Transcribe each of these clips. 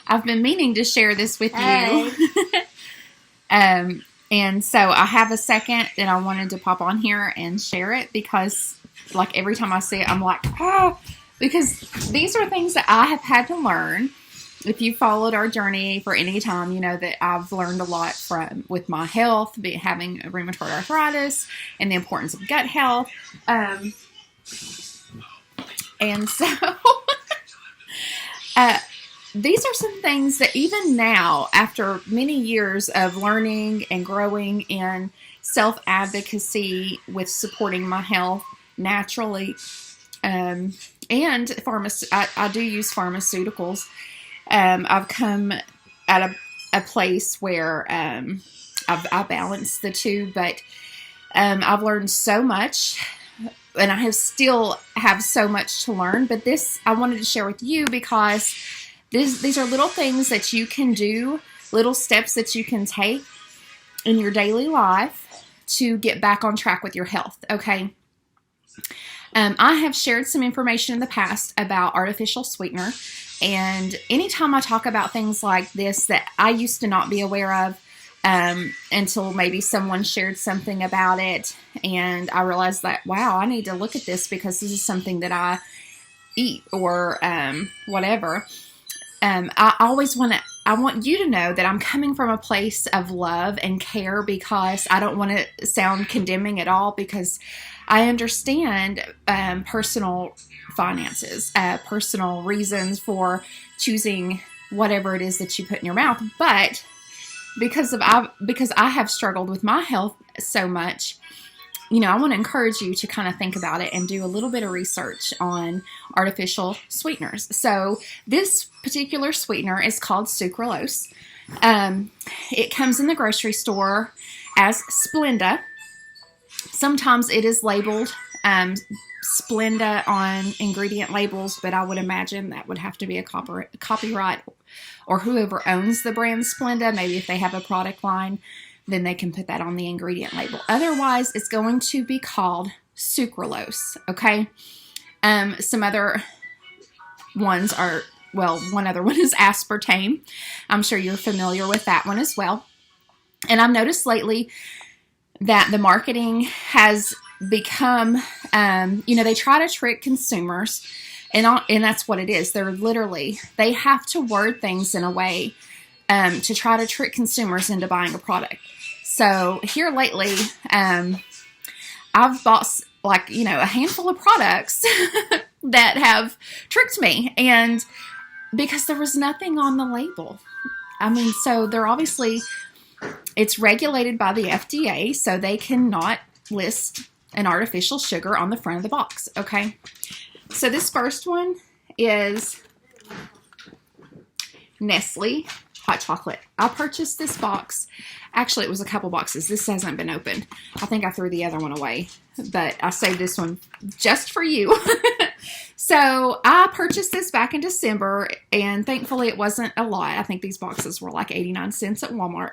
I've been meaning to share this with Hey. you. And so I have a second and I wanted to pop on here and share it because like every time I see it, I'm like, because these are things that I have had to learn. If you followed our journey for any time, you know that I've learned a lot with my health, having rheumatoid arthritis, and the importance of gut health. And so these are some things that even now, after many years of learning and growing in self-advocacy with supporting my health naturally, and I do use pharmaceuticals. I've come at a place where I balance the two, but I've learned so much, and I still have so much to learn. But this I wanted to share with you because these are little things that you can do, little steps that you can take in your daily life to get back on track with your health, okay? I have shared some information in the past about artificial sweetener, and anytime I talk about things like this that I used to not be aware of until maybe someone shared something about it, and I realized that, wow, I need to look at this because this is something that I eat or whatever. I want you to know that I'm coming from a place of love and care because I don't want to sound condemning at all, because I understand personal finances, personal reasons for choosing whatever it is that you put in your mouth. But because I have struggled with my health so much, you know, I want to encourage you to kind of think about it and do a little bit of research on artificial sweeteners. So this particular sweetener is called sucralose. It comes in the grocery store as Splenda. Sometimes it is labeled Splenda on ingredient labels, but I would imagine that would have to be a copyright, or whoever owns the brand Splenda, maybe if they have a product line, then they can put that on the ingredient label. Otherwise, it's going to be called sucralose, okay? Some other ones are, well, one other one is aspartame. I'm sure you're familiar with that one as well. And I've noticed lately that the marketing has become, they try to trick consumers, and that's what it is. They have to word things in a way to try to trick consumers into buying a product. So here lately, I've bought a handful of products that have tricked me, and because there was nothing on the label. I mean, so they're obviously, it's regulated by the FDA, so they cannot list an artificial sugar on the front of the box, okay? So this first one is Nestle hot chocolate. I purchased this box. Actually, it was a couple boxes. This hasn't been opened. I think I threw the other one away, but I saved this one just for you. So I purchased this back in December, and thankfully it wasn't a lot. I think these boxes were like 89 cents at Walmart.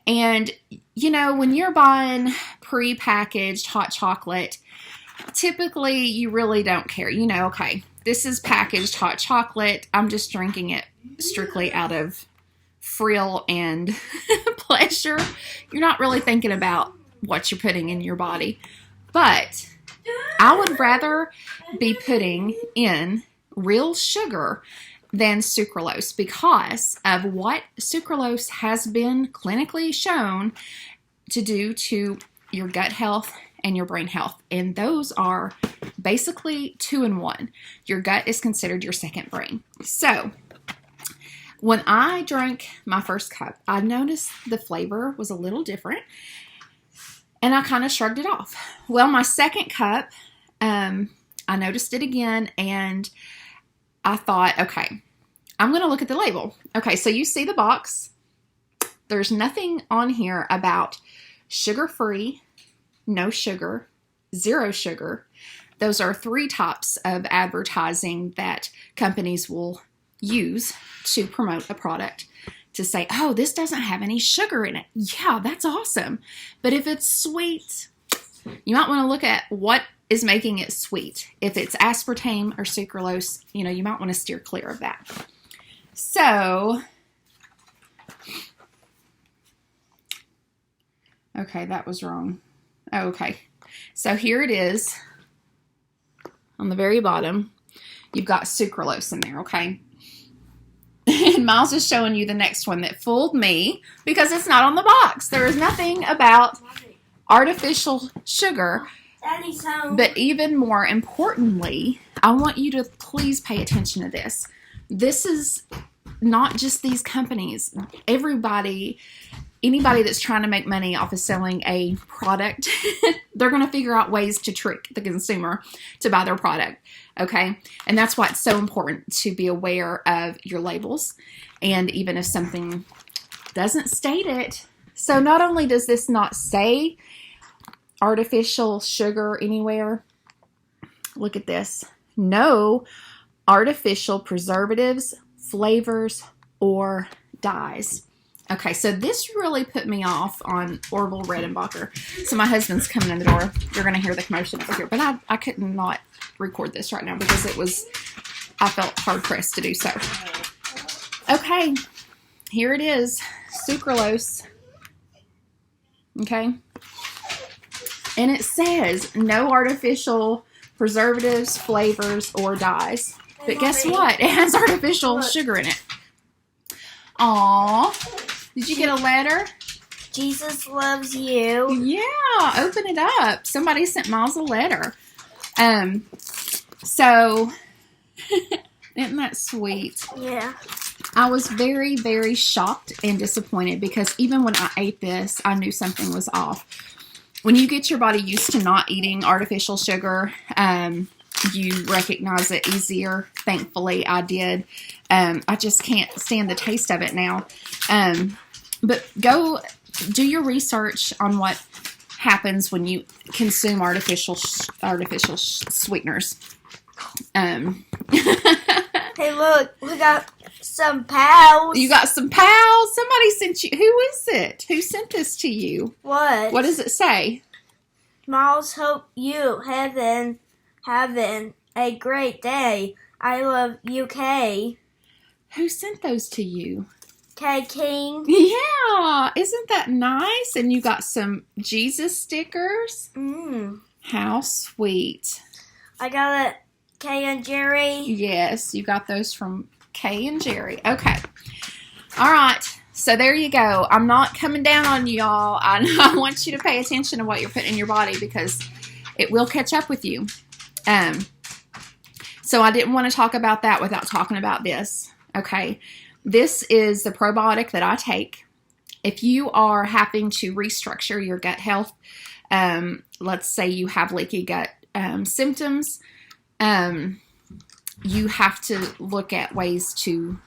And, you know, when you're buying pre-packaged hot chocolate, typically you really don't care. You know, okay, this is packaged hot chocolate. I'm just drinking it strictly out of frill and pleasure. You're not really thinking about what you're putting in your body. But I would rather be putting in real sugar than sucralose because of what sucralose has been clinically shown to do to your gut health and your brain health. And those are basically 2 in 1. Your gut is considered your second brain. So when I drank my first cup, I noticed the flavor was a little different, and I kind of shrugged it off. Well, my second cup, I noticed it again, and I thought, okay, I'm going to look at the label. Okay, so you see the box. There's nothing on here about sugar-free, no sugar, 0 sugar. Those are 3 types of advertising that companies will use to promote a product, to say, oh, this doesn't have any sugar in it. Yeah, that's awesome. But if it's sweet, you might want to look at what is making it sweet. If it's aspartame or sucralose, you might want to steer clear of that. So So, okay, that was wrong. Oh, okay. So here it is on the very bottom. You've got sucralose in there, okay? And Miles is showing you the next one that fooled me because it's not on the box. There is nothing about artificial sugar. Daddy's home. But even more importantly, I want you to please pay attention to this. This is not just these companies. Everybody, anybody that's trying to make money off of selling a product, they're going to figure out ways to trick the consumer to buy their product. Okay? And that's why it's so important to be aware of your labels. And even if something doesn't state it. So not only does this not say artificial sugar anywhere, look at this. No artificial preservatives, flavors, or dyes. Okay, so this really put me off on Orville Redenbacher. So my husband's coming in the door. You're going to hear the commotion over here. But I could not record this right now because I felt hard-pressed to do so. Okay, here it is. Sucralose. Okay. And it says no artificial preservatives, flavors, or dyes. But guess what? It has artificial sugar in it. Aww. Did you get a letter? Jesus loves you. Yeah. Open it up. Somebody sent Miles a letter. So, isn't that sweet? Yeah. I was very, very shocked and disappointed because even when I ate this, I knew something was off. When you get your body used to not eating artificial sugar, you recognize it easier. Thankfully, I did. I just can't stand the taste of it now. But go do your research on what happens when you consume artificial sweeteners. Hey, look, we got some pals. You got some pals? Somebody sent you. Who is it? Who sent this to you? What? What does it say? Miles, hope you having a great day. I love UK. Who sent those to you? K King. Yeah, isn't that nice? And you got some Jesus stickers. How sweet. I got a Kay and Jerry. Yes, you got those from Kay and Jerry. Okay. All right. So there you go. I'm not coming down on you, y'all. I want you to pay attention to what you're putting in your body because it will catch up with you. So I didn't want to talk about that without talking about this. Okay. This is the probiotic that I take. If you are having to restructure your gut health, let's say you have leaky gut symptoms, you have to look at ways to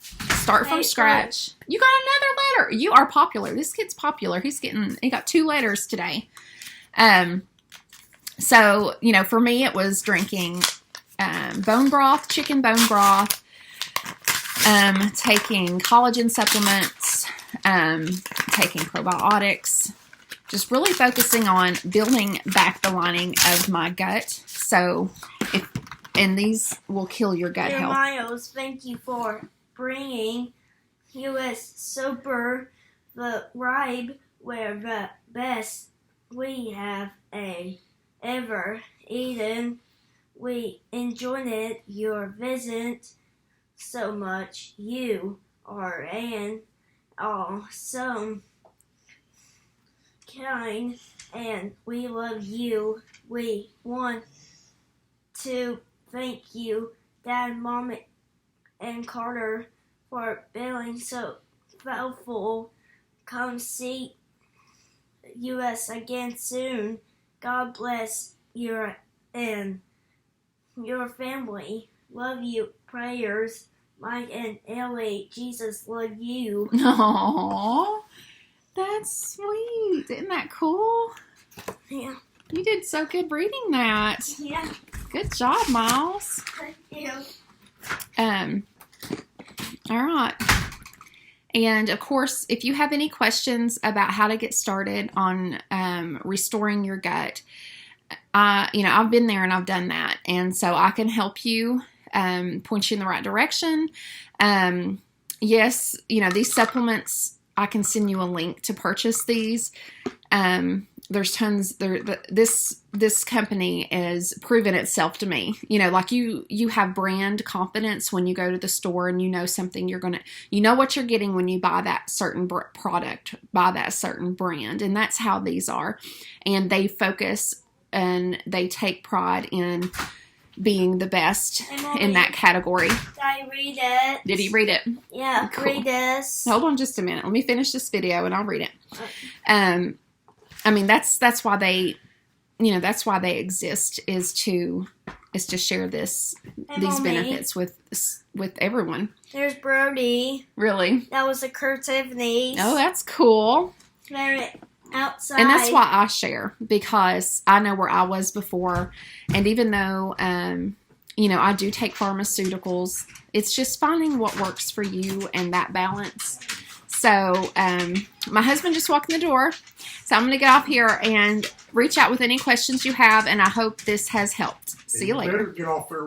start from scratch. You got another letter. You are popular. This kid's popular. He got 2 letters today. So, for me, it was drinking bone broth, chicken bone broth, taking collagen supplements, taking probiotics, just really focusing on building back the lining of my gut. So, and these will kill your gut health. Miles, thank you for bringing US Super the Ribe, where the best we have ever eaten. We enjoyed your visit so much. You are an awesome, kind, and we love you. We want to thank you, Dad, Mom, and Carter, for being so helpful. Come see us again soon. God bless you and your family. Love you. Prayers, Mike and Ellie. Jesus love you. Aww, that's sweet. Isn't that cool? Yeah. You did so good reading that. Yeah. Good job, Miles. Thank you. All right. And of course, if you have any questions about how to get started on restoring your gut, I've been there and I've done that. And so I can help you, point you in the right direction. Yes, these supplements, I can send you a link to purchase these. There's tons this company has proven itself to me. Like you have brand confidence when you go to the store and something you know what you're getting when you buy that certain product, buy that certain brand. And that's how these are. And they focus and they take pride in being the best in that category. Did I read it? Did he read it? Yeah, Cool. Read this. Hold on just a minute. Let me finish this video and I'll read it. That's why they, that's why they exist is to share these Mommy. benefits with everyone. There's Brody. Really? That was a Kurt Tiffany's. Oh, that's cool. They're outside. And that's why I share, because I know where I was before. And even though, I do take pharmaceuticals, it's just finding what works for you and that balance. So, my husband just walked in the door, so I'm going to get off here and reach out with any questions you have, and I hope this has helped. See you later. Better get off there.